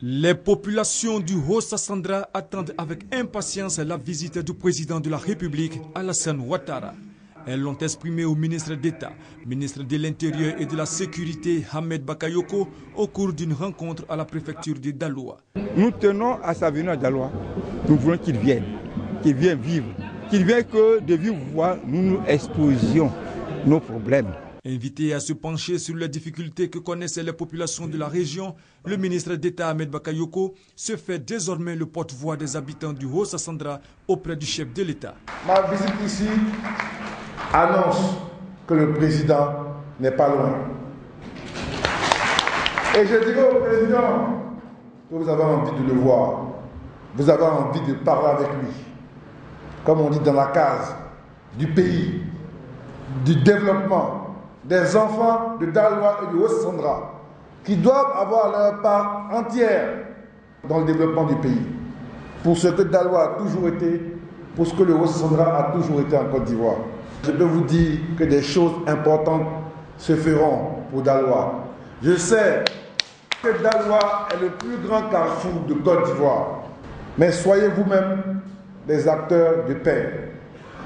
Les populations du Haut-Sassandra attendent avec impatience la visite du président de la République, Alassane Ouattara. Elles l'ont exprimé au ministre d'État, ministre de l'Intérieur et de la Sécurité, Ahmed Bakayoko, au cours d'une rencontre à la préfecture de Daloa. Nous tenons à sa venue à Daloa. Nous voulons qu'il vienne vivre, qu'il vienne que de vivre voix, nous exposions nos problèmes. Invité à se pencher sur les difficultés que connaissent les populations de la région, le ministre d'État Ahmed Bakayoko se fait désormais le porte-voix des habitants du Haut-Sassandra auprès du chef de l'État. Ma visite ici annonce que le président n'est pas loin. Et je dirai au président que vous avez envie de le voir, vous avez envie de parler avec lui. Comme on dit dans la case du pays, du développement, des enfants de Daloa et du Haut-Sassandra qui doivent avoir leur part entière dans le développement du pays. Pour ce que Daloa a toujours été, pour ce que le Haut-Sassandra a toujours été en Côte d'Ivoire. Je peux vous dire que des choses importantes se feront pour Daloa. Je sais que Daloa est le plus grand carrefour de Côte d'Ivoire. Mais soyez vous-même des acteurs de paix.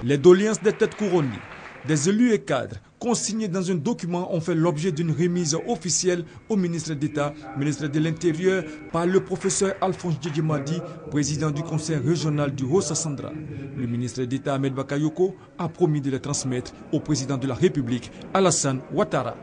Les doléances des têtes couronnées, des élus et cadres consignés dans un document ont fait l'objet d'une remise officielle au ministre d'État, ministre de l'Intérieur, par le professeur Alphonse Djedjemadi, président du conseil régional du Haut-Sassandra. Le ministre d'État Ahmed Bakayoko a promis de les transmettre au président de la République, Alassane Ouattara.